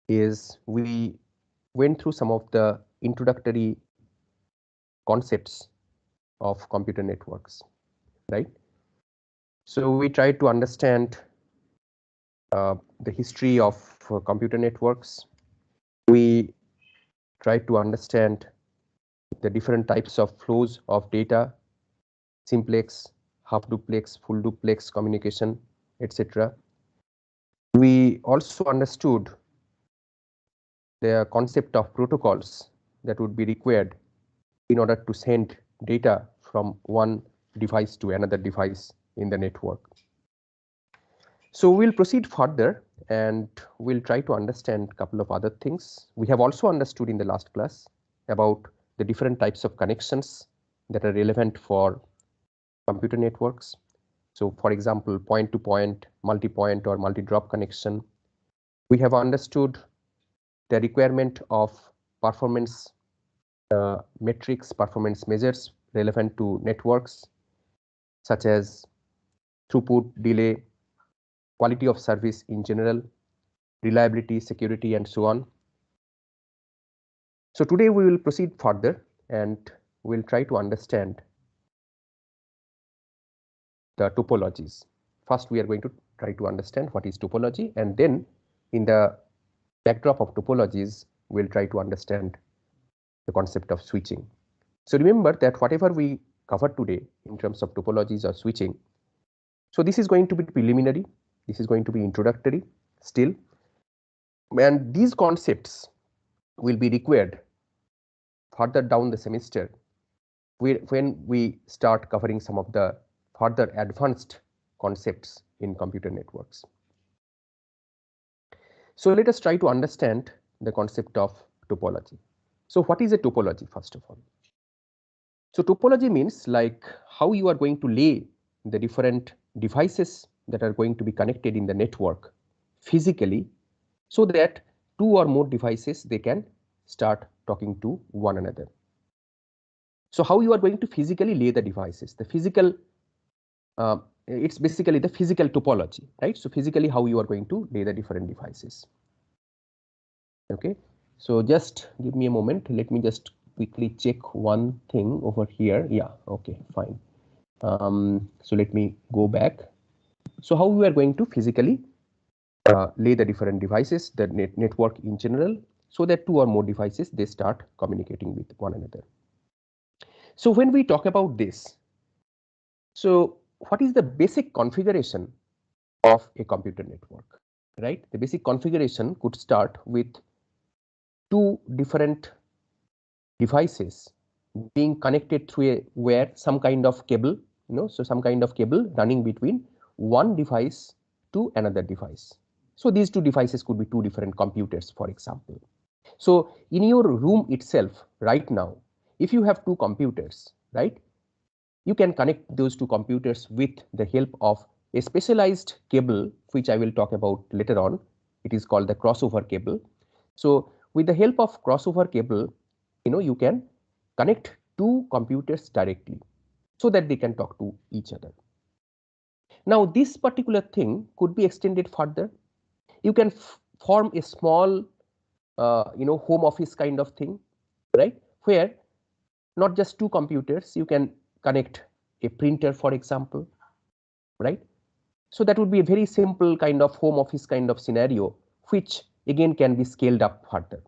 is we went through some of the introductory concepts of computer networks, right? So we tried to understand the history of computer networks. We tried to understand the different types of flows of data, simplex, half duplex, full duplex communication, etc. We also understood the concept of protocols that would be required in order to send data from one device to another device in the network. So we'll proceed further and we'll try to understand a couple of other things. We have also understood in the last class about the different types of connections that are relevant for computer networks. So for example, point-to-point, multi-point or multi-drop connection. We have understood the requirement of performance metrics, performance measures relevant to networks such as throughput, delay, quality of service in general, reliability, security, and so on. So today we will proceed further and we'll try to understand the topologies. First, we are going to try to understand what is topology, and then in the backdrop of topologies, we'll try to understand the concept of switching. So remember that whatever we covered today in terms of topologies or switching, so this is going to be preliminary, this is going to be introductory still, and these concepts will be required further down the semester when we start covering some of the further advanced concepts in computer networks. So let us try to understand the concept of topology. So what is a topology, first of all? So topology means like how you are going to lay the different devices that are going to be connected in the network physically, so that two or more devices they can start talking to one another. So how you are going to physically lay the devices, the physical it's basically the physical topology, right? So physically how you are going to lay the different devices. Okay, so just give me a moment, let me just quickly check one thing over here. Yeah, okay, fine. So let me go back. So how we are going to physically lay the different devices, the network in general, so that two or more devices they start communicating with one another. So when we talk about this, so what is the basic configuration of a computer network, right? The basic configuration could start with two different devices being connected through a wire, some kind of cable, so some kind of cable running between one device to another device. So these two devices could be two different computers, for example. So in your room itself right now, if you have two computers, right, you can connect those two computers with the help of a specialized cable, which I will talk about later on. It is called the crossover cable. So with the help of crossover cable, you can connect two computers directly so that they can talk to each other. Now this particular thing could be extended further. You can form a small home office kind of thing, right, where not just two computers, you can connect a printer, for example, right? So that would be a very simple kind of home office kind of scenario, which again can be scaled up further.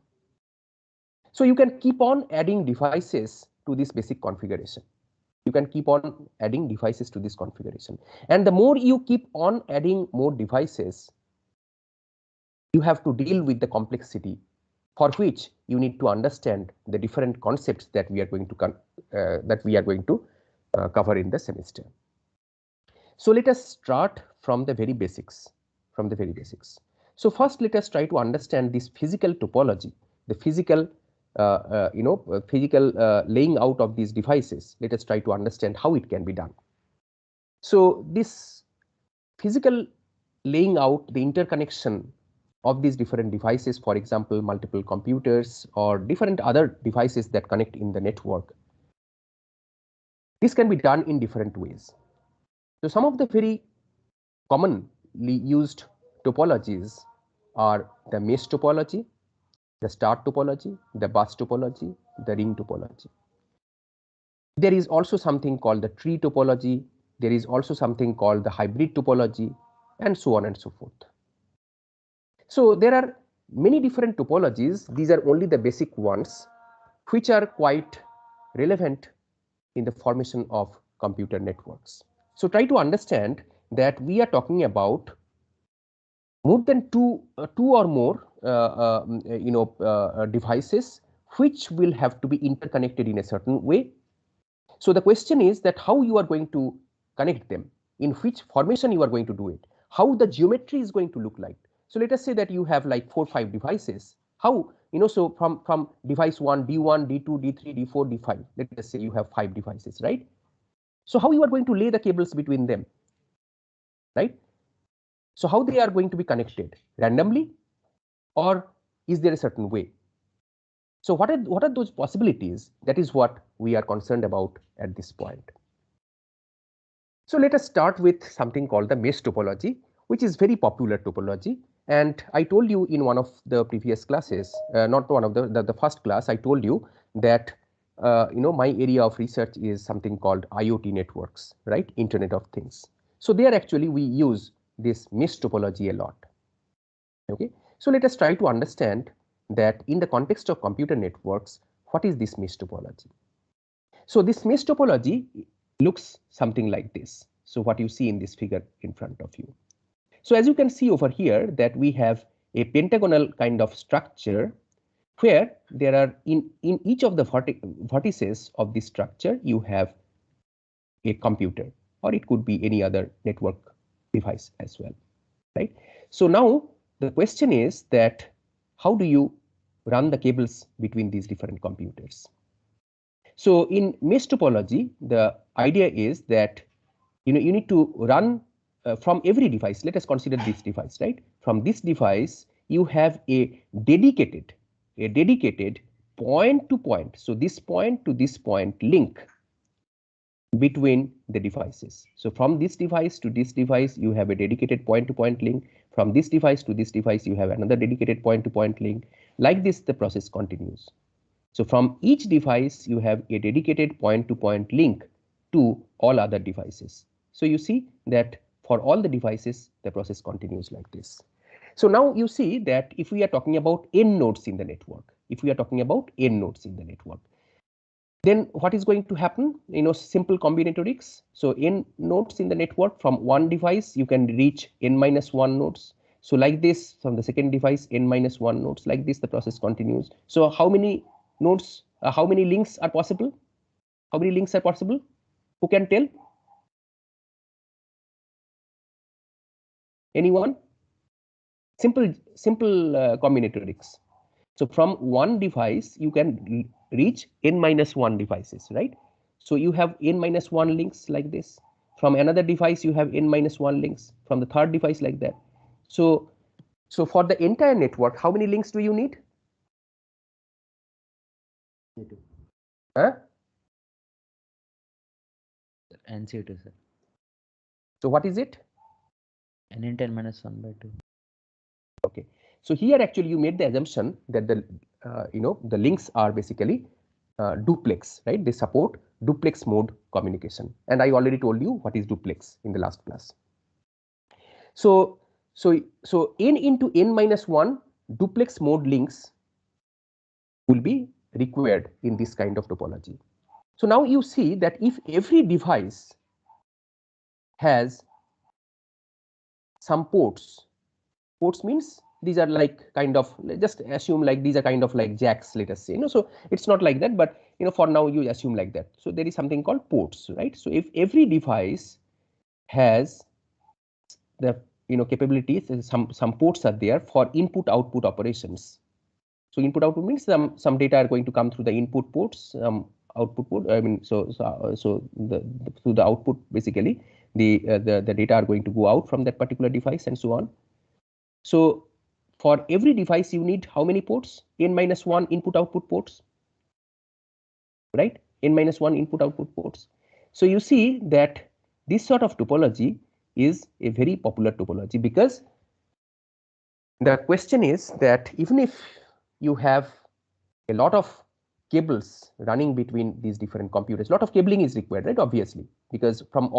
So you can keep on adding devices to this basic configuration. You can keep on adding devices to this configuration, and the more you keep on adding more devices, you have to deal with the complexity, for which you need to understand the different concepts that we are going to cover in the semester. So let us start from the very basics. So first, let us try to understand this physical topology, the physical laying out of these devices. Let us try to understand how it can be done. So this physical laying out, the interconnection of these different devices, for example, multiple computers or different other devices that connect in the network, this can be done in different ways. So some of the very commonly used topologies are the mesh topology, the star topology, the bus topology, the ring topology. There is also something called the tree topology. There is also something called the hybrid topology, and so on and so forth. So there are many different topologies. These are only the basic ones which are quite relevant in the formation of computer networks. So try to understand that we are talking about more than two or more devices which will have to be interconnected in a certain way. So the question is that how you are going to connect them, in which formation you are going to do it, how the geometry is going to look like. So let us say that you have like 4 or 5 devices. How, so from device 1, D1, D2, D3, D4, D5, let us say you have 5 devices, right? So how you are going to lay the cables between them, right? So how they are going to be connected, randomly, or is there a certain way? So what are those possibilities? That is what we are concerned about at this point. So let us start with something called the mesh topology, which is very popular topology. And I told you in one of the previous classes, not one of the first class, I told you that my area of research is something called IoT networks, right? Internet of Things. So there actually we use this mesh topology a lot. Okay, so let us try to understand that in the context of computer networks, what is this mesh topology? So this mesh topology looks something like this. So what you see in this figure in front of you. So as you can see over here that we have a pentagonal kind of structure where there are in each of the vertices of this structure you have a computer, or it could be any other network device as well, right? So now the question is that how do you run the cables between these different computers? So in mesh topology, the idea is that you need to run from every device. Let us consider this device, right? From this device, you have a dedicated point to point. So this point to this point link between the devices. So from this device to this device, you have a dedicated point to point link. From this device to this device, you have another dedicated point to point link. Like this, the process continues. So from each device, you have a dedicated point to point link to all other devices. So you see that for all the devices, the process continues like this. So now you see that if we are talking about n nodes in the network, then what is going to happen? Simple combinatorics. So n nodes in the network, from one device you can reach n-1 nodes. So like this, from the second device n-1 nodes, like this the process continues. So how many nodes, how many links are possible? How many links are possible? Who can tell? Anyone? Simple combinatorics. So from one device you can reach n-1 devices, right? So you have n-1 links like this. From another device you have n-1 links. From the third device like that. So for the entire network, how many links do you need? Huh? NC2, sir. So what is it? N in 10 minus 1 by 2. Okay. So here actually you made the assumption that the the links are basically duplex, right? They support duplex mode communication, and I already told you what is duplex in the last class. So n into n-1 duplex mode links will be required in this kind of topology. So now you see that if every device has some ports means these are like kind of, just assume like these are kind of like jacks, let us say. So it's not like that, but for now you assume like that. So there is something called ports, right? So if every device has the capabilities, some ports are there for input output operations. So input output means some data are going to come through the input ports, output port. I mean, so through the output, basically the data are going to go out from that particular device and so on. So for every device you need how many ports? n-1 input output ports, right? n-1 input output ports. So you see that this sort of topology is a very popular topology because The question is that even if you have a lot of cables running between these different computers, a lot of cabling is required, right? Obviously, because from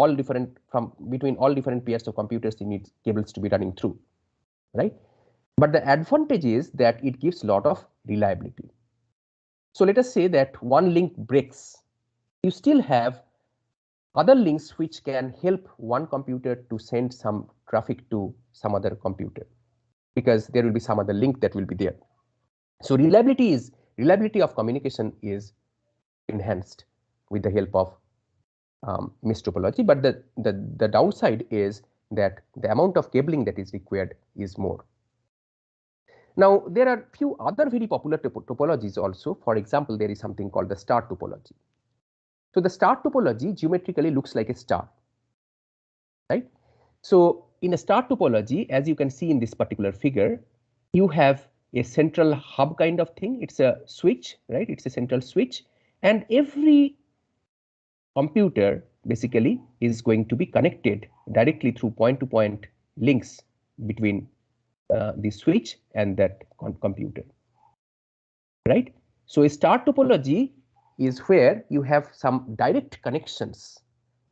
between all different pairs of computers, you need cables to be running through, right? But the advantage is that it gives a lot of reliability. So let us say that one link breaks, you still have other links which can help one computer to send some traffic to some other computer, because there will be some other link that will be there. So reliability of communication is enhanced with the help of mesh topology, but the downside is that the amount of cabling that is required is more. Now, there are few other very popular topologies also. For example, there is something called the star topology. So the star topology geometrically looks like a star, right? So in a star topology, as you can see in this particular figure, you have a central hub kind of thing. It's a switch, right? It's a central switch, and every computer basically is going to be connected directly through point-to-point links between the switch and that computer, right? So a star topology is where you have some direct connections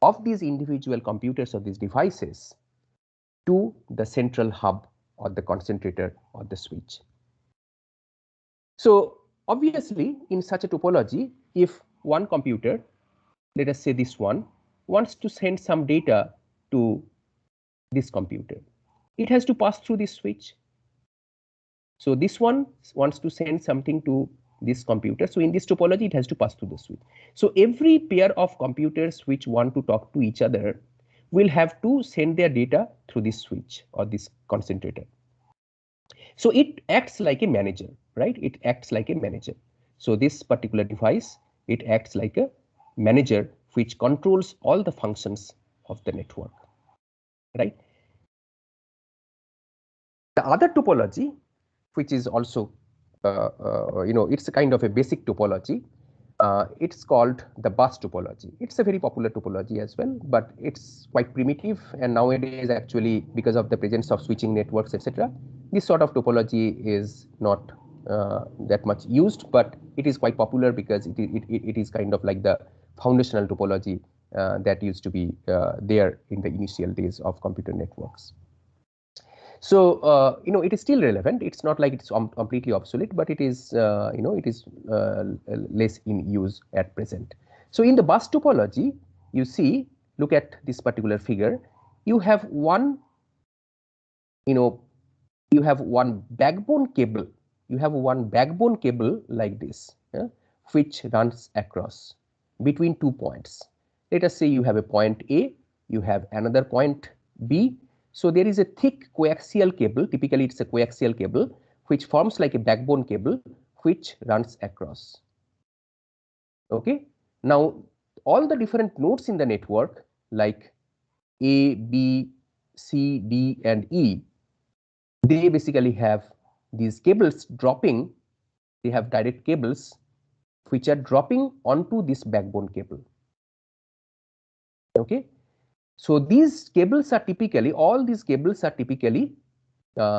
of these individual computers or these devices to the central hub or the concentrator or the switch. So obviously, in such a topology, if one computer, let us say this one, wants to send some data to this computer, it has to pass through this switch. So this one wants to send something to this computer. So in this topology, it has to pass through the switch. So every pair of computers which want to talk to each other will have to send their data through this switch or this concentrator. So it acts like a manager, right? It acts like a manager. So this particular device, it acts like a manager which controls all the functions of the network, right? The other topology, which is also, it's a kind of a basic topology. It's called the bus topology. It's a very popular topology as well, but it's quite primitive. And nowadays, actually, because of the presence of switching networks, etc., this sort of topology is not that much used, but it is quite popular because it is kind of like the foundational topology that used to be there in the initial days of computer networks. So it is still relevant. It's not like it's completely obsolete, but it is it is less in use at present. So in the bus topology, you see, look at this particular figure. You have one, you have one backbone cable. You have one backbone cable like this, which runs across between 2 points. Let us say you have a point A, you have another point B. So there is a thick coaxial cable, typically it's a coaxial cable, which forms like a backbone cable, which runs across. Okay. Now, all the different nodes in the network, like A, B, C, D, and E, they basically have these cables dropping. They have direct cables which are dropping onto this backbone cable. Okay. So these cables are typically, all these cables are typically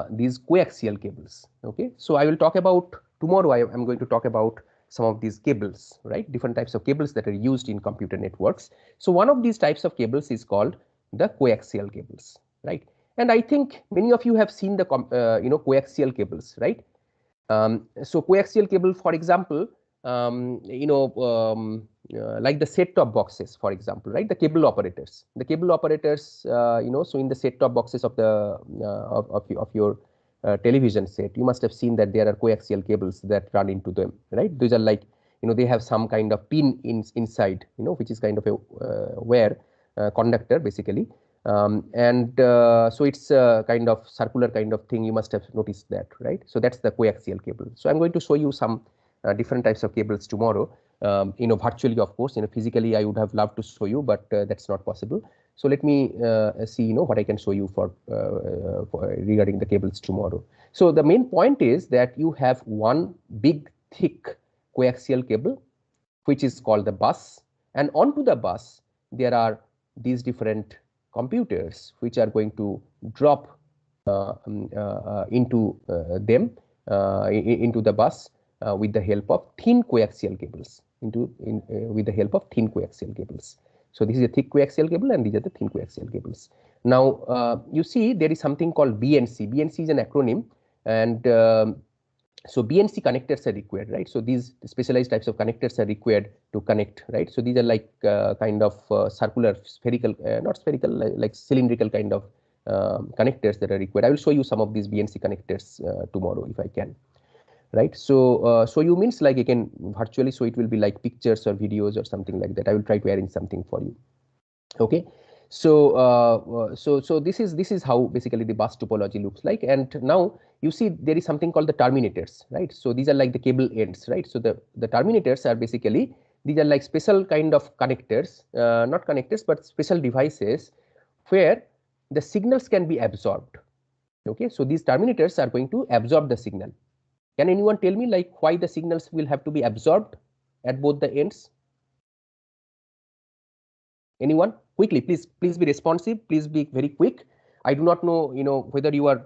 these coaxial cables. Okay. So I will talk about tomorrow. I am going to talk about some of these cables, right? Different types of cables that are used in computer networks. So one of these types of cables is called the coaxial cables, right? And I think many of you have seen the coaxial cables, right? So coaxial cable, for example, like the set-top boxes, for example, right? The cable operators, so in the set-top boxes of the of your television set, you must have seen that there are coaxial cables that run into them, right? These are like, they have some kind of pin inside, which is kind of a wire conductor basically. So it's a kind of circular kind of thing. You must have noticed that, right? So that's the coaxial cable. So I'm going to show you some different types of cables tomorrow, virtually, of course. Physically I would have loved to show you, but that's not possible. So let me see, what I can show you for regarding the cables tomorrow. So the main point is that you have one big thick coaxial cable, which is called the bus, and onto the bus there are these different computers which are going to drop into them into the bus with the help of thin coaxial cables with the help of thin coaxial cables. So this is a thick coaxial cable and these are the thin coaxial cables. Now you see there is something called BNC. BNC is an acronym, and so BNC connectors are required, right? So these specialized types of connectors are required to connect, right? So these are like kind of circular, spherical, not spherical, like cylindrical kind of connectors that are required. I will show you some of these BNC connectors tomorrow if I can, right? So so you means like again virtually, so it will be like pictures or videos or something like that. I will try to arrange something for you. Okay. So this is how basically the bus topology looks like. And now you see there is something called the terminators, right? So these are like the cable ends, right? So the terminators are basically, these are like special kind of connectors, not connectors but special devices where the signals can be absorbed. Okay, so these terminators are going to absorb the signal. Can anyone tell me like why the signals will have to be absorbed at both the ends? Anyone? Quickly, please be responsive. Please be very quick. I do not know, whether you are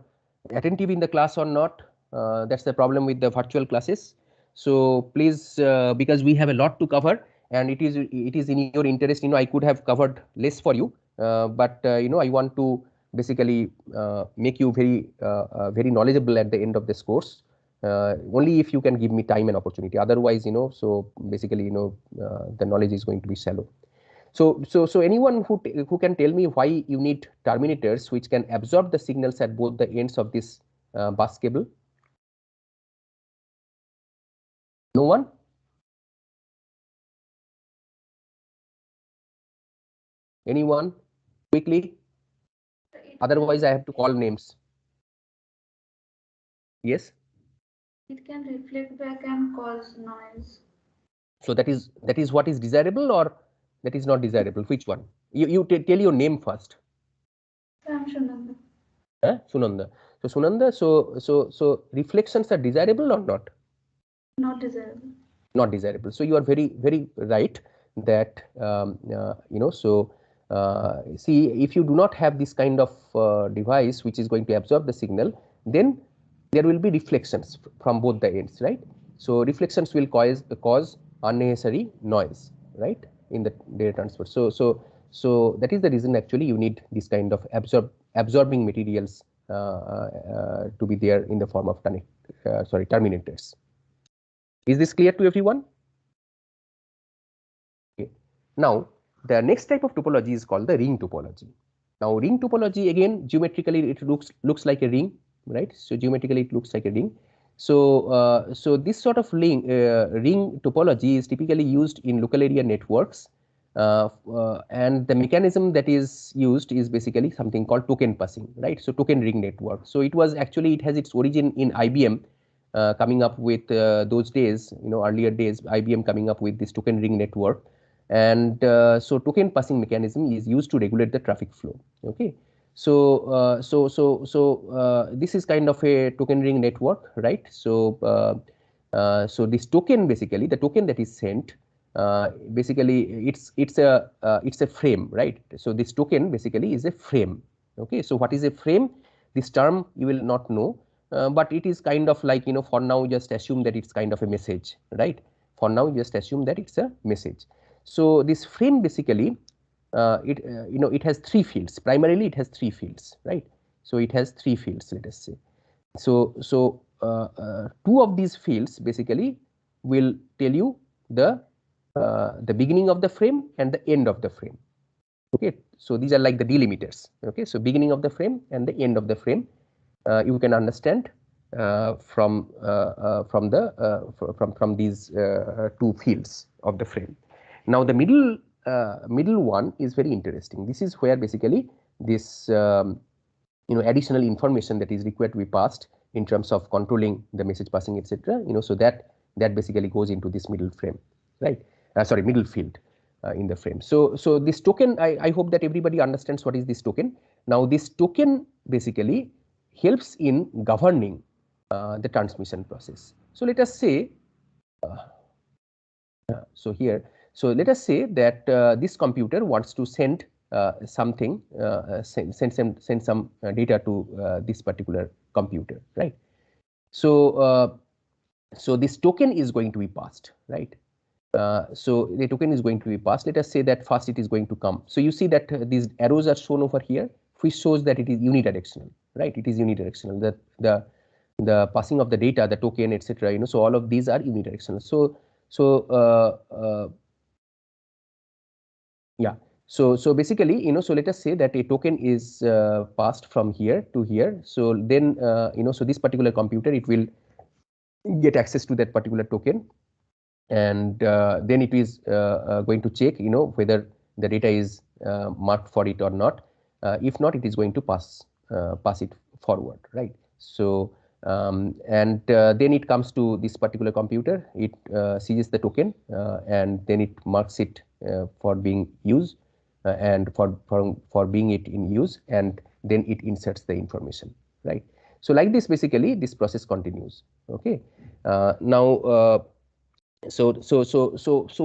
attentive in the class or not. That's the problem with the virtual classes. So please, because we have a lot to cover, and it is in your interest. I could have covered less for you, but I want to basically make you very knowledgeable at the end of this course. Only if you can give me time and opportunity. Otherwise, so basically, the knowledge is going to be shallow. So anyone who can tell me why you need terminators which can absorb the signals at both the ends of this bus cable? No one? Anyone? Quickly. Otherwise, I have to call names. Yes. It can reflect back and cause noise. So that is what is desirable, or that is not desirable? Which one? You tell your name first. I'm Shunanda. Sunanda. So Sunanda. So reflections are desirable or not? Not desirable. Not desirable. So you are very right that see, if you do not have this kind of device which is going to absorb the signal, then there will be reflections from both the ends, right? So reflections will cause unnecessary noise, right, in the data transfer. So that is the reason actually you need this kind of absorbing materials to be there in the form of terminators. Is this clear to everyone? Okay. Now, the next type of topology is called the ring topology. Now, ring topology, again, geometrically it looks like a ring, right? So geometrically it looks like a ring. So this sort of ring topology is typically used in local area networks, and the mechanism that is used is basically something called token passing, right? So token ring network. So it has its origin in IBM. Coming up with those days, earlier days, IBM coming up with this token ring network, and so token passing mechanism is used to regulate the traffic flow. Okay, so this is kind of a token ring network, right? So this token, basically the token that is sent, basically it's a frame, right? So this token basically is a frame. Okay, so what is a frame? This term you will not know, but it is kind of like, for now just assume that it's kind of a message, right? For now just assume that it's a message. So this frame basically, it has three fields. Primarily it has three fields, right? So it has three fields, let us say. So two of these fields basically will tell you the beginning of the frame and the end of the frame. Okay, so these are like the delimiters. Okay, so beginning of the frame and the end of the frame, you can understand from these two fields of the frame. Now the middle one is very interesting. This is where basically this additional information that is required to be passed in terms of controlling the message passing, etc. So that basically goes into this middle frame, right? Sorry, middle field in the frame. So this token, I hope that everybody understands what is this token. Now this token basically helps in governing the transmission process. So let us say, so let us say that this computer wants to send something, send some data to this particular computer, right? So so this token is going to be passed, right? So the token is going to be passed. Let us say that first it is going to come. So you see that these arrows are shown over here, which shows that it is unidirectional, right? It is unidirectional. That the passing of the data, the token, etc. So all of these are unidirectional. Yeah. So basically, so let us say that a token is passed from here to here. So then, so this particular computer, it will get access to that particular token, and then it is going to check, whether the data is marked for it or not. If not, it is going to pass it forward, right? So and then it comes to this particular computer. It seizes the token, and then it marks it for being used, and for being it in use, and then it inserts the information, right? So like this, basically this process continues. Okay. Now so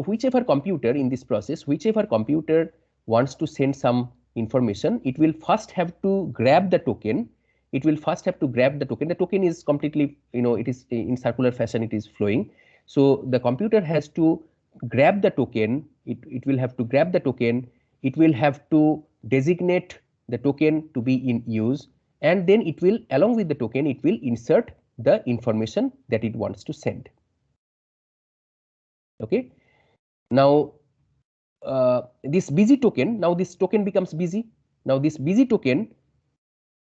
whichever computer in this process, whichever computer wants to send some information, it will first have to grab the token. It will first have to grab the token. The token is completely, it is in circular fashion, it is flowing. So the computer has to grab the token. It will have to grab the token. It will have to designate the token to be in use, and then it will, along with the token, it will insert the information that it wants to send. Okay. Now this busy token, now this token becomes busy. Now this busy token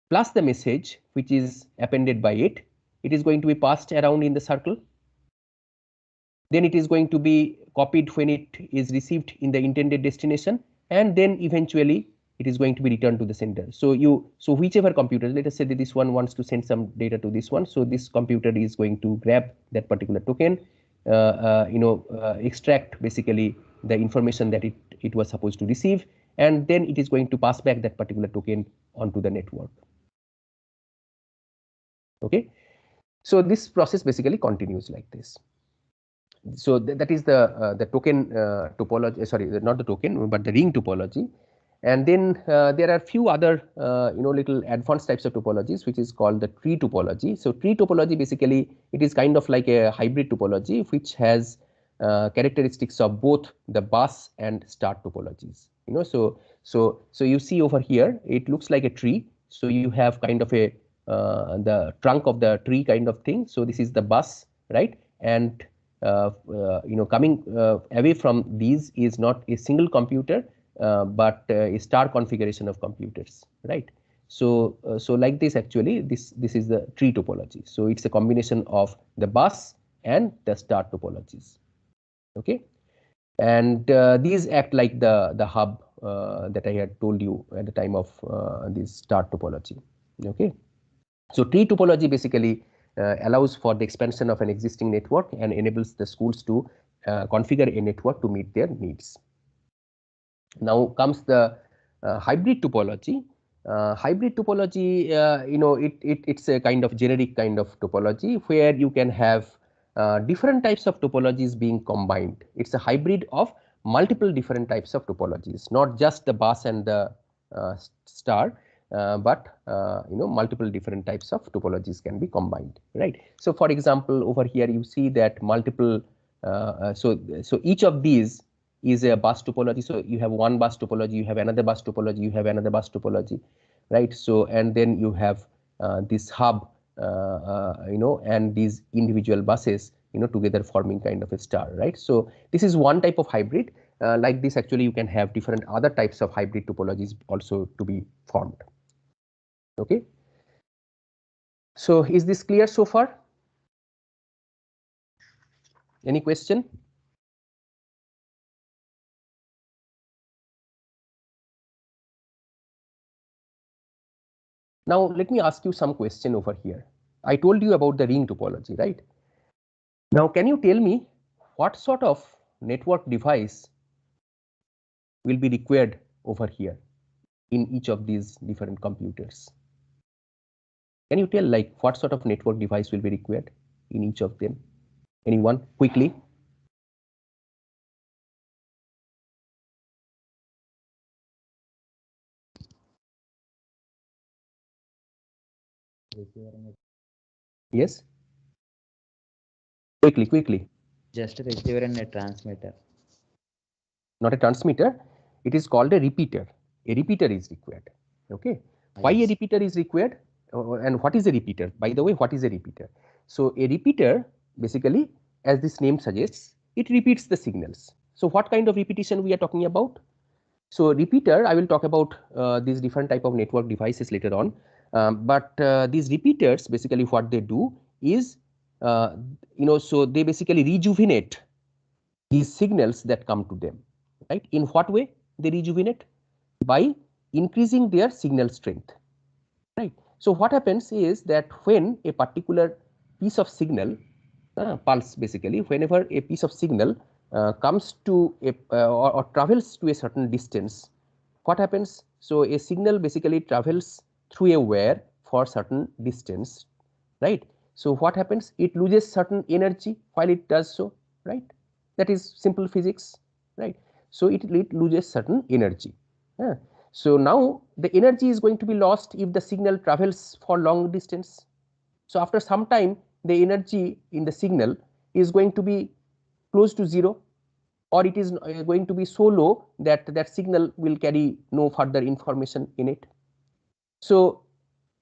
plus the message which is appended by it, it is going to be passed around in the circle. Then it is going to be copied when it is received in the intended destination, and then eventually it is going to be returned to the sender. So whichever computer, let us say that this one wants to send some data to this one. So this computer is going to grab that particular token, extract basically the information that it was supposed to receive, and then it is going to pass back that particular token onto the network. Okay. So this process basically continues like this. So that is the token topology. Sorry, not the token, but the ring topology. And then there are few other little advanced types of topologies, which is called the tree topology. So tree topology, basically it is kind of like a hybrid topology, which has characteristics of both the bus and star topologies. So you see over here, it looks like a tree. So you have kind of a the trunk of the tree kind of thing. So this is the bus, right? And coming away from these is not a single computer, but a star configuration of computers, right? So like this, actually this is the tree topology. So it's a combination of the bus and the star topologies. Okay. And these act like the hub that I had told you at the time of this star topology. Okay. So tree topology basically allows for the expansion of an existing network and enables the schools to configure a network to meet their needs. Now comes the hybrid topology. Hybrid topology, it's a kind of generic kind of topology where you can have different types of topologies being combined. It's a hybrid of multiple different types of topologies, not just the bus and the star, but multiple different types of topologies can be combined, right? So for example, over here you see that multiple, so each of these is a bus topology. So you have one bus topology, you have another bus topology, you have another bus topology, right? So and then you have this hub, and these individual buses, together forming kind of a star, right? So this is one type of hybrid. Like this, actually, you can have different other types of hybrid topologies also to be formed. Okay. So is this clear so far? Any question? Now let me ask you some question over here. I told you about the ring topology, right? Now can you tell me what sort of network device will be required over here in each of these different computers? Can you tell like what sort of network device will be required in each of them? Anyone quickly? receiver and a, Yes. Quickly. just a receiver and a transmitter. Not a transmitter. It is called a repeater. A repeater is required. Okay. Why a Yes. repeater is required? And what is a repeater? By the way, what is a repeater? So a repeater, basically, as this name suggests, it repeats the signals. So what kind of repetition we are talking about? So repeater, I will talk about these different type of network devices later on. But these repeaters, basically what they do is, so they basically rejuvenate these signals that come to them, right? In what way they rejuvenate? By increasing their signal strength, right? So what happens is that when a particular piece of signal, pulse basically, whenever a piece of signal comes to a or travels to a certain distance, what happens? So a signal basically travels through a wire for certain distance, right? So what happens? It loses certain energy while it does so, right? That is simple physics, right? So it loses certain energy. Yeah. So now the energy is going to be lost if the signal travels for long distance. So after some time, the energy in the signal is going to be close to zero, or it is going to be so low that that signal will carry no further information in it. So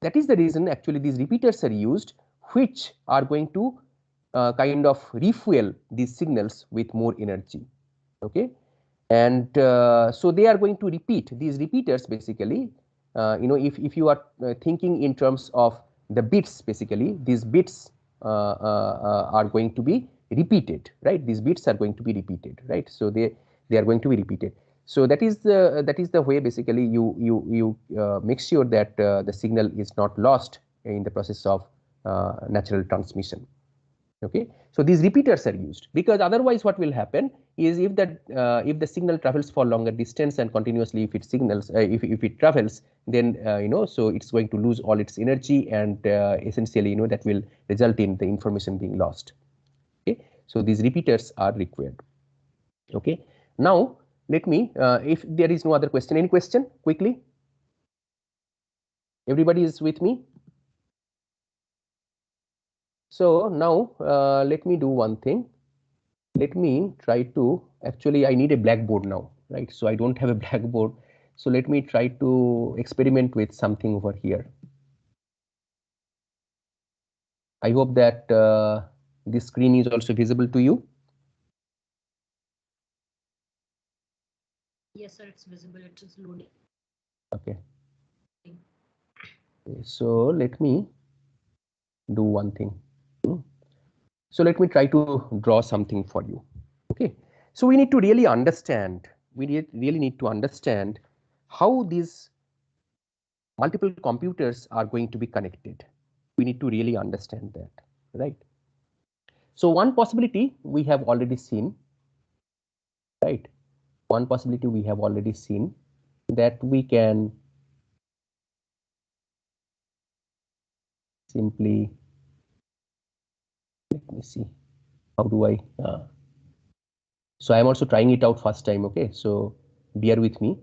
that is the reason actually these repeaters are used, which are going to kind of refuel these signals with more energy. Okay. And so they are going to repeat these repeaters basically. If you are thinking in terms of the bits, basically these bits are going to be repeated, right? These bits are going to be repeated, right? So they are going to be repeated. So that is the way basically you make sure that the signal is not lost in the process of natural transmission. Okay. So these repeaters are used because otherwise what will happen is if the signal travels for longer distance and continuously, if it signals if it travels, then so it's going to lose all its energy, and essentially that will result in the information being lost. Okay. So these repeaters are required. Okay. Now let me if there is no other question, any question quickly? Everybody is with me? So now let me do one thing. Let me try to, actually I need a blackboard now, right? So I don't have a blackboard. So let me try to experiment with something over here. I hope that this screen is also visible to you. Yes, sir, it's visible. It is loading. Okay. So let me do one thing. So let me try to draw something for you. Okay. So we need to really understand, really need to understand how these multiple computers are going to be connected. We need to really understand that, right? So one possibility we have already seen, right? One possibility we have already seen, that we can simply, let me see, how do I, so I am also trying it out first time, okay? So bear with me.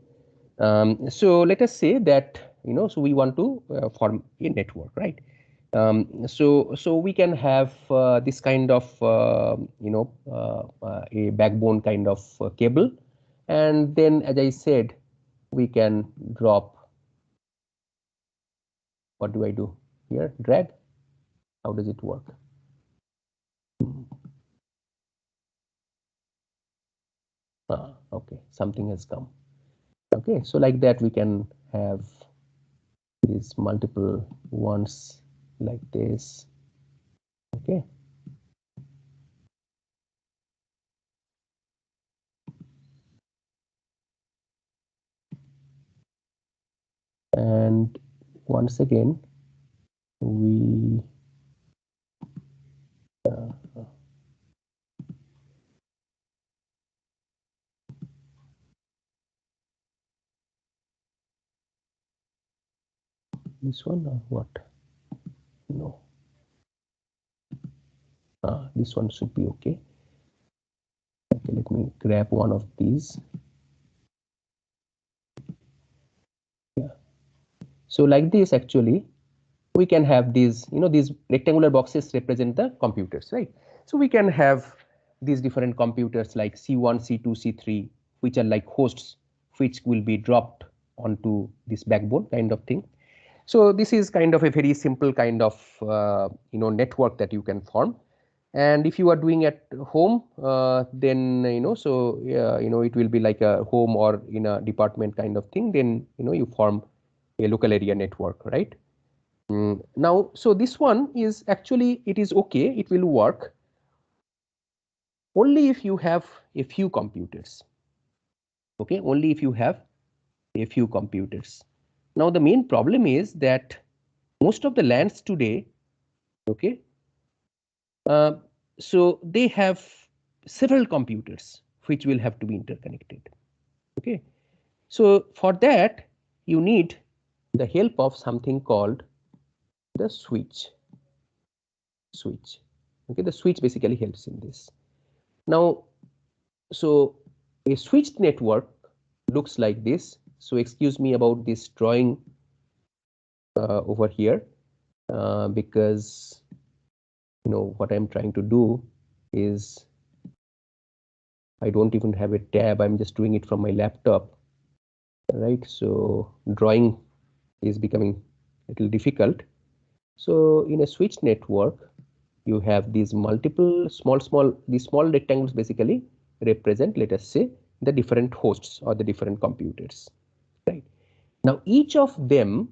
So let us say that, so we want to form a network, right? So we can have this kind of, a backbone kind of cable. And then, as I said, we can drop, what do I do here? Drag? How does it work? Okay, something has come. Okay, so like that we can have these multiple ones like this. Okay. And once again, we this one or what? No. This one should be okay. Okay, let me grab one of these. Yeah. So like this, actually, we can have these, these rectangular boxes represent the computers, right? So we can have these different computers like C1, C2, C3, which are like hosts, which will be dropped onto this backbone kind of thing. So this is kind of a very simple kind of network that you can form. And if you are doing at home, then so it will be like a home or in a department kind of thing. Then you form a local area network, right? Now, so this one is actually, it is okay, it will work only if you have a few computers. Okay, only if you have a few computers. Now the main problem is that most of the LANs today, okay, so they have several computers which will have to be interconnected. Okay, so for that you need the help of something called the switch. Okay, the switch basically helps in this. Now, so a switched network looks like this. So excuse me about this drawing over here, because what I'm trying to do is I don't even have a tab. I'm just doing it from my laptop, right? So drawing is becoming a little difficult. So in a switched network, you have these multiple these small rectangles basically represent, let us say, the different hosts or the different computers, right? Now each of them,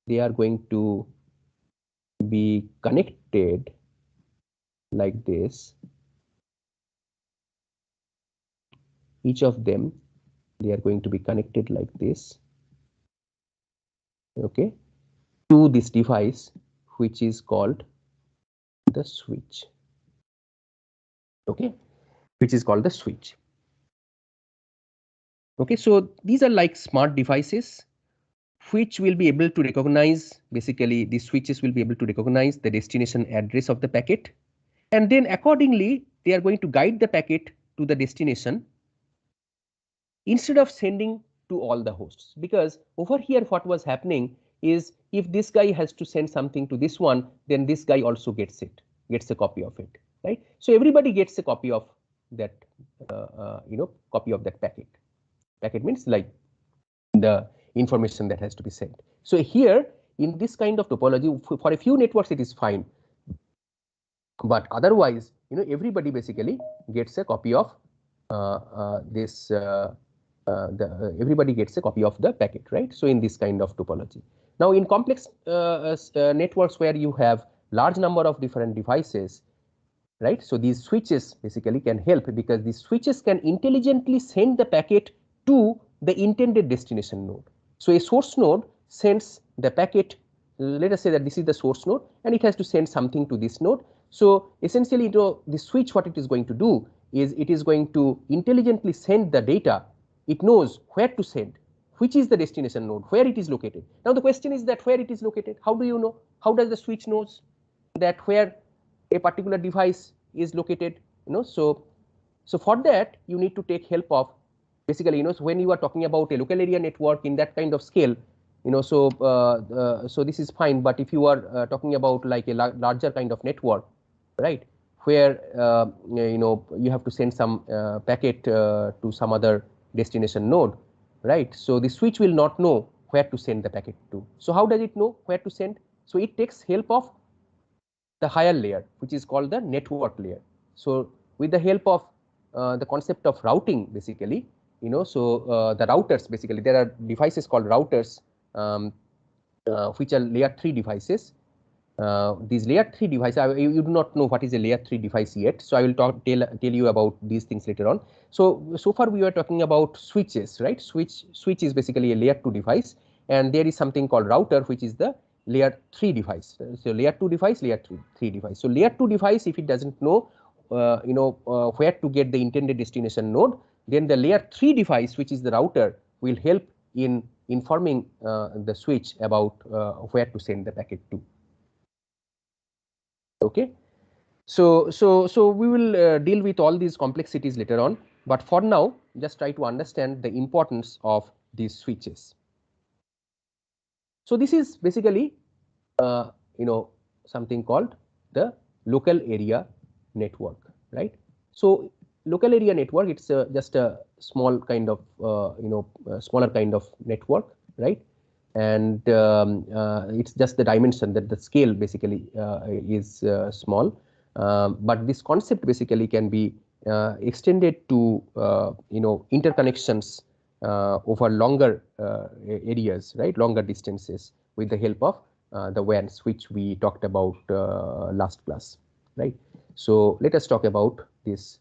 they are going to be connected like this. Each of them, they are going to be connected like this, okay, to this device which is called the switch, okay, which is called the switch. Okay, so these are like smart devices which will be able to recognize, basically these switches will be able to recognize the destination address of the packet, and then accordingly they are going to guide the packet to the destination instead of sending to all the hosts. Because over here what was happening is, if this guy has to send something to this one, then this guy also gets a copy of it, right? So everybody gets a copy of that copy of that packet. Packet means like the information that has to be sent. So here in this kind of topology, for a few networks it is fine, but otherwise everybody basically gets a copy of everybody gets a copy of the packet, right? So in this kind of topology. Now in complex networks where you have large number of different devices, right? So these switches basically can help, because these switches can intelligently send the packet to the intended destination node. So a source node sends the packet, let us say that this is the source node and it has to send something to this node. So essentially the switch, what it is going to do is it is going to intelligently send the data. It knows where to send, which is the destination node, where it is located. Now the question is that where it is located, how do you know? How does the switch knows that where a particular device is located? So for that you need to take help of, basically so when you are talking about a local area network in that kind of scale, so this is fine. But if you are talking about like a larger kind of network, right, where you have to send some packet to some other destination node, right? So the switch will not know where to send the packet to. So how does it know where to send? So it takes help of the higher layer, which is called the network layer. So with the help of the concept of routing, basically, the routers, basically there are devices called routers, which are layer 3 devices. These layer 3 devices, you do not know what is a layer 3 device yet, so I will tell you about these things later on. So far we were talking about switches, right? Switch is basically a layer 2 device, and there is something called router, which is the layer 3 device. So layer 2 device, layer 3 device. So layer 2 device, if it doesn't know where to get the intended destination node, then the layer 3 device, which is the router, will help in informing the switch about where to send the packet to. Okay, so we will deal with all these complexities later on, but for now just try to understand the importance of these switches. So this is basically something called the local area network, right? So local area network, it's just a small kind of smaller kind of network, right? And it's just the dimension, that the scale basically is small, but this concept basically can be extended to interconnections over longer areas, right, longer distances, with the help of the WANs, which we talked about last class, right? So let us talk about this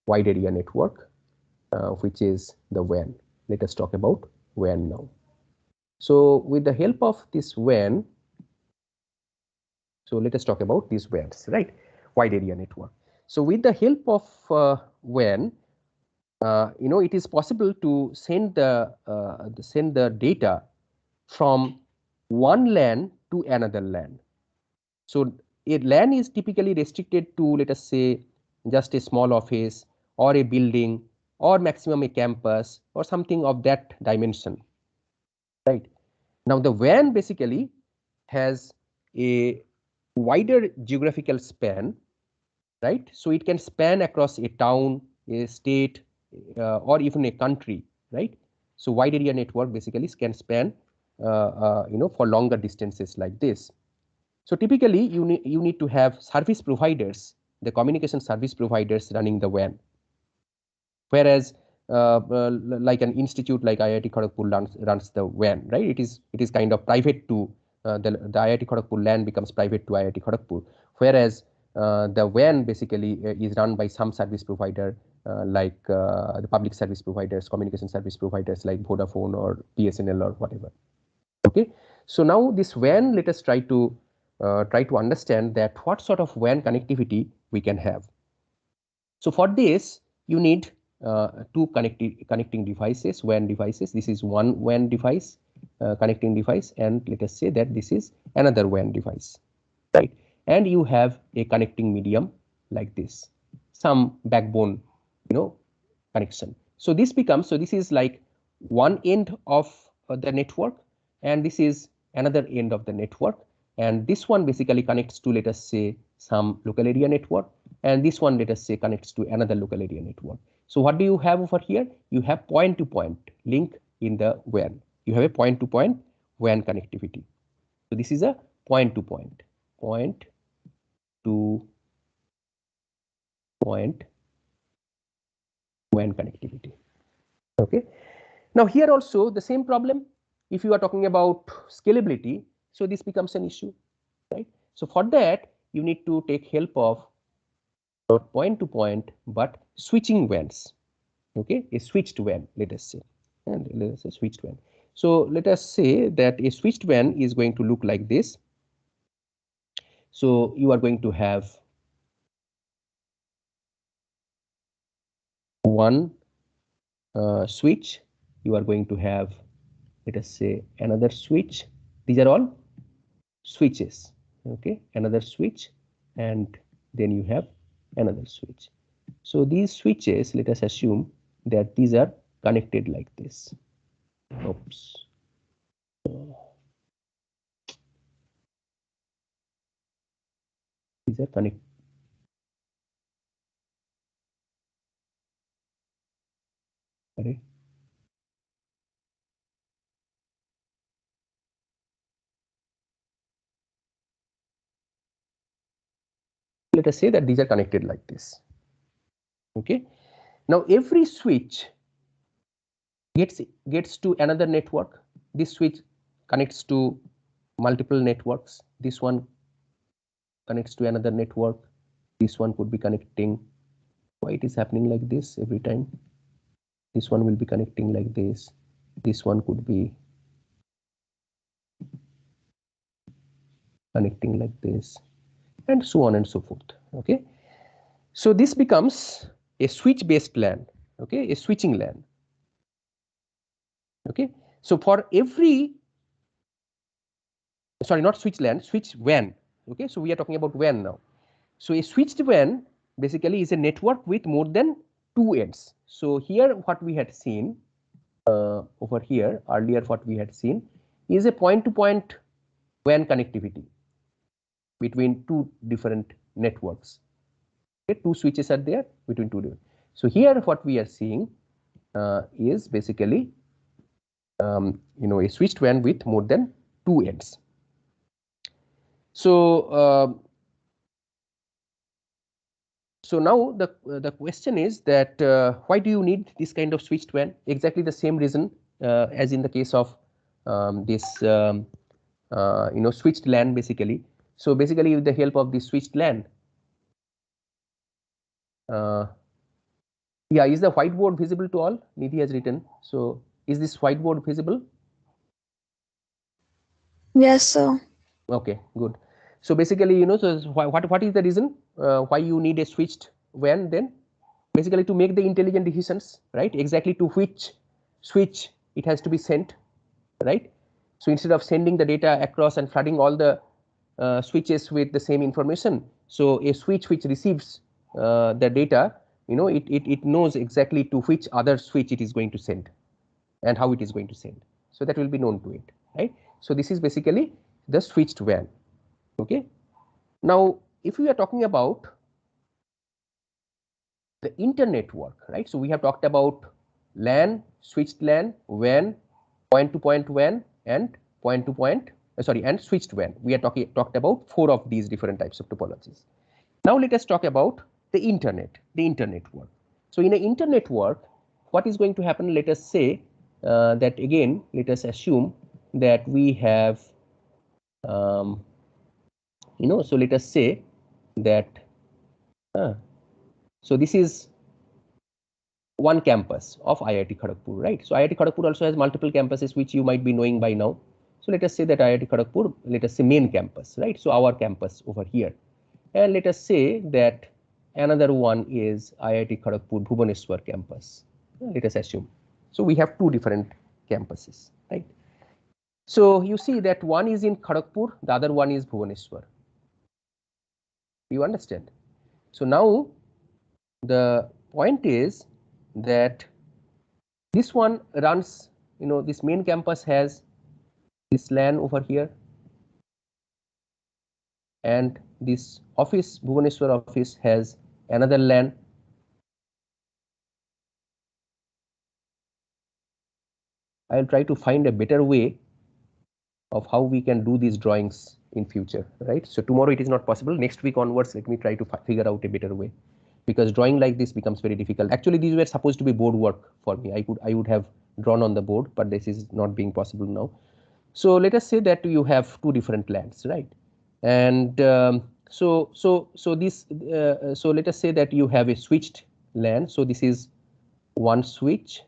wide area network, which is the WAN. Let us talk about WAN now. So with the help of this WAN, so let us talk about these WANs, right? Wide area network. So with the help of WAN, it is possible to send the data from one LAN to another LAN. So a LAN is typically restricted to, let us say, just a small office or a building or maximum a campus or something of that dimension, right? Now the WAN basically has a wider geographical span, right? So it can span across a town, a state, or even a country, right? So wide area network basically can span for longer distances like this. So typically you need to have service providers, the communication service providers running the WAN, whereas like an institute like IIT Kharagpur runs the WAN, right? It is kind of private to the IIT Kharagpur LAN becomes private to IIT Kharagpur, whereas the WAN basically is run by some service provider like the public service providers, communication service providers like Vodafone or BSNL or whatever. Okay, so now this WAN, let us try to understand that what sort of WAN connectivity we can have. So for this, you need two connecting devices, WAN devices. This is one WAN device, connecting device, and let us say that this is another WAN device, right? And you have a connecting medium like this, some backbone, connection. So this is like one end of the network, and this is another end of the network, and this one basically connects to, let us say, some local area network, and this one, let us say, connects to another local area network. So what do you have over here? You have point-to-point link in the WAN. You have a point-to-point WAN connectivity. So this is a point-to-point WAN connectivity. Okay. Now here also the same problem. If you are talking about scalability, so this becomes an issue, right? So for that, you need to take help of not point to point but switching WANs. Okay, a switched WAN, let us say, and let us say switched WAN. So let us say that a switched WAN is going to look like this. So you are going to have one switch, you are going to have, let us say, another switch. These are all switches. Okay, another switch, and then you have another switch. So these switches, let us assume that these are connected like this. Oops. These are connected. Right. Let us say that these are connected like this. Okay. Now every switch gets to another network. This switch connects to multiple networks. This one connects to another network. This one could be connecting. Why it is happening like this every time? This one will be connecting like this. This one could be connecting like this, and so on and so forth. Okay. So this becomes a switch based LAN. Okay, a switching LAN. Okay. So for every, sorry, not switch LAN, switch WAN. Okay, so we are talking about WAN now. So a switched WAN basically is a network with more than two ends. So here what we had seen over here earlier what we had seen is a point-to-point WAN connectivity between two different networks. Okay, two switches are there between two different. So here what we are seeing is basically a switched WAN with more than two ends. So so now the question is that why do you need this kind of switched WAN? Exactly the same reason as in the case of this switched LAN basically. So basically with the help of this switched LAN, yeah, is the whiteboard visible to all? Nidhi has written. So is this whiteboard visible? Yes, sir. Okay, good. So basically, so what is the reason why you need a switched WAN then? Basically to make the intelligent decisions, right? Exactly to which switch it has to be sent, right? So instead of sending the data across and flooding all the switches with the same information, so a switch which receives the data, it knows exactly to which other switch it is going to send and how it is going to send. So that will be known to it, right? So this is basically the switched WAN. Okay. Now, if we are talking about the internetwork, right? So we have talked about LAN, switched LAN, WAN, point-to-point WAN, and point-to-point, and switched WAN. We are talked about 4 of these different types of topologies. Now let us talk about the internet work. So in an internet work, what is going to happen? Let us say that again, let us assume that we have, so let us say that, so this is one campus of IIT Kharagpur, right? So IIT Kharagpur also has multiple campuses which you might be knowing by now. So let us say that IIT Kharagpur, let us say main campus, right? So our campus over here, and let us say that another one is IIT Kharagpur Bhubaneswar campus. Let us assume. So we have 2 different campuses, right? So you see that one is in Kharagpur, the other one is Bhubaneswar. You understand? So now the point is that this one runs, this main campus has this LAN over here, and this office, Bhubaneswar office, has another LAN. I'll try to find a better way of how we can do these drawings in future, right? So tomorrow it is not possible. Next week onwards, let me try to figure out a better way, because drawing like this becomes very difficult. Actually, these were supposed to be board work for me. I would have drawn on the board, but this is not being possible now. So let us say that you have 2 different LANs, right? And so let us say that you have a switched LAN. So this is one switch,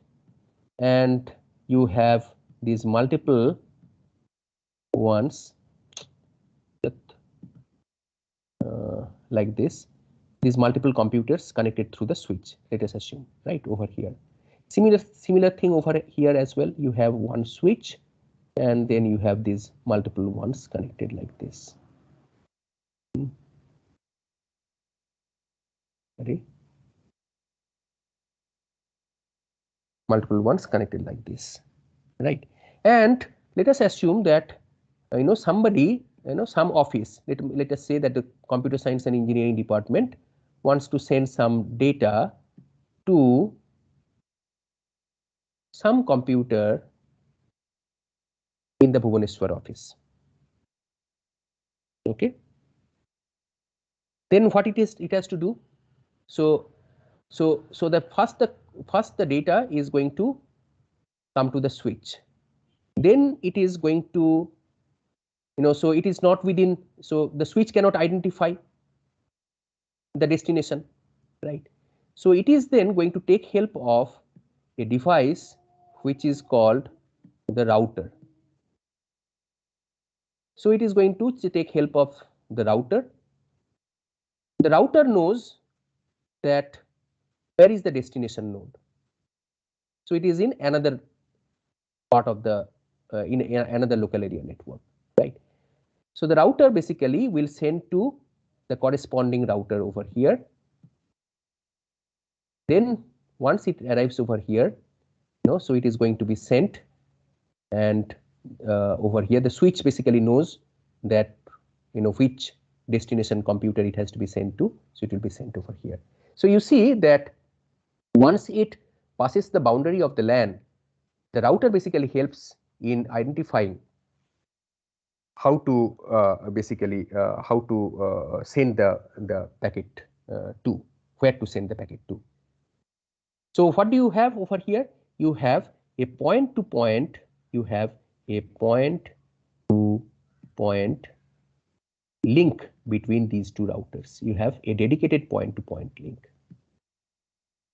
and you have these multiple ones like this, these multiple computers connected through the switch, let us assume, right, over here. Similar thing over here as well. You have one switch, and then you have these multiple ones connected like this. Ready? Multiple ones connected like this, right? And let us assume that somebody, some office, let us say that the computer science and engineering department wants to send some data to some computer in the Bhubaneswar office. Okay. Then what it has to do? So the first the data is going to come to the switch. Then it is going to, so it is not within, so the switch cannot identify the destination, right? So it is then going to take help of a device which is called the router. So it is going to take help of the router. The router knows that where is the destination node. So it is in another part of the in another local area network, right? So the router basically will send to the corresponding router over here. Then once it arrives over here, So it is going to be sent, and over here the switch basically knows that which destination computer it has to be sent to, so it will be sent over here. So you see that once it passes the boundary of the LAN, the router basically helps in identifying how to send the packet to, where to send the packet to. So what do you have over here? You have a point to point, you have a point to point link between these two routers. You have a dedicated point to point link.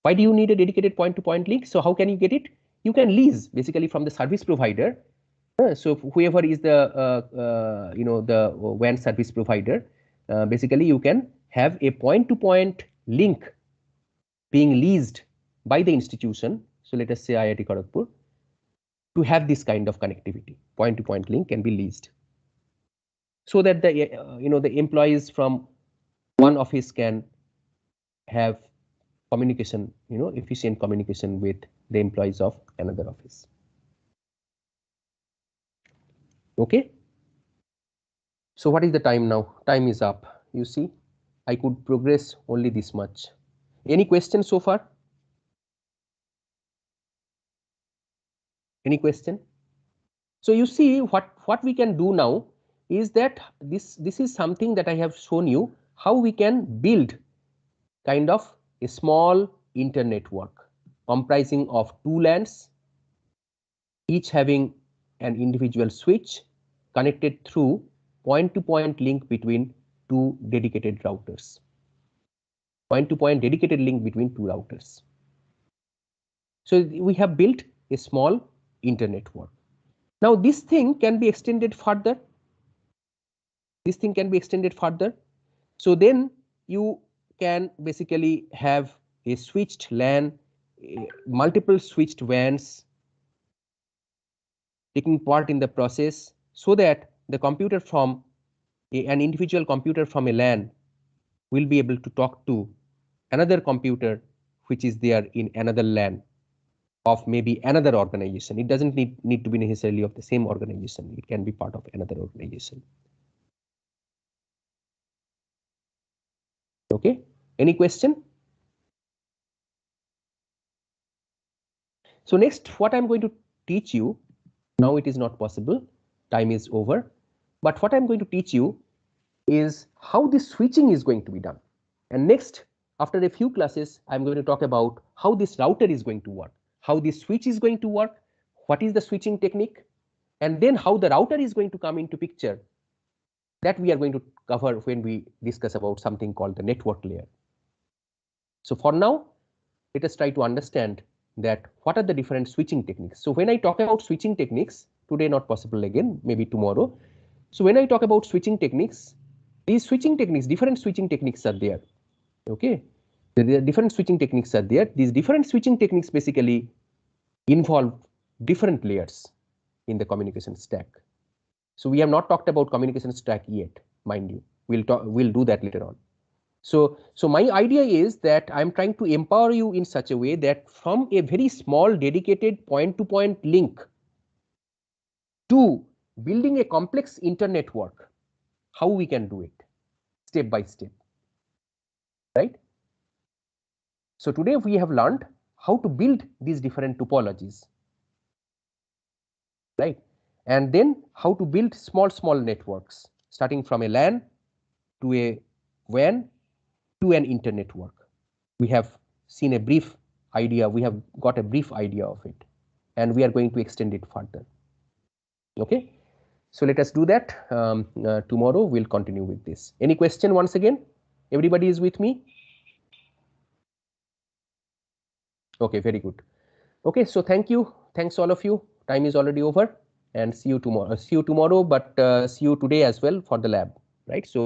Why do you need a dedicated point to point link? So how can you get it? You can lease basically from the service provider. So whoever is the the WAN service provider, basically you can have a point to point link being leased by the institution. So let us say IIT Kharagpur, to have this kind of connectivity. Point to point link can be leased, so that the the employees from one office can have communication, efficient communication with the employees of another office. Okay. So what is the time now? Time is up. You see, I could progress only this much. Any questions so far? Any question? So you see, what we can do now is that this is something that I have shown you, how we can build kind of a small internetwork comprising of two LANs, each having an individual switch connected through point to point link between two dedicated routers. Point to point dedicated link between two routers. So we have built a small internetwork. Now this thing can be extended further. This thing can be extended further. So then you can basically have a switched LAN, multiple switched WANs taking part in the process, so that the computer from an individual computer from a LAN will be able to talk to another computer which is there in another LAN of maybe another organization. It doesn't need to be necessarily of the same organization. It can be part of another organization. Okay. Any question? So next, what I'm going to teach you, now it is not possible, time is over, but what I'm going to teach you is how this switching is going to be done. And next, after a few classes, I'm going to talk about how this router is going to work, how this switch is going to work, what is the switching technique, and then how the router is going to come into picture. That we are going to cover when we discuss about something called the network layer. So for now, let us try to understand that what are the different switching techniques. So when I talk about switching techniques, today not possible again, maybe tomorrow. So when I talk about switching techniques, these switching techniques, different switching techniques are there. Okay, the different switching techniques are there. These different switching techniques basically involve different layers in the communication stack. So we have not talked about communication stack yet, mind you. We'll do that later on. So my idea is that I'm trying to empower you in such a way that from a very small dedicated point-to-point link to building a complex internetwork, how we can do it step by step, right? So today we have learned how to build these different topologies, right? And then how to build small networks, starting from a LAN to a WAN to an internetwork. We have seen a brief idea, we have got a brief idea of it, and we are going to extend it further. Okay, so let us do that. Tomorrow we'll continue with this. Any question once again? Everybody is with me? Okay, very good. Okay, so thank you. Thanks all of you. Time is already over, and see you tomorrow. But see you today as well for the lab, right? So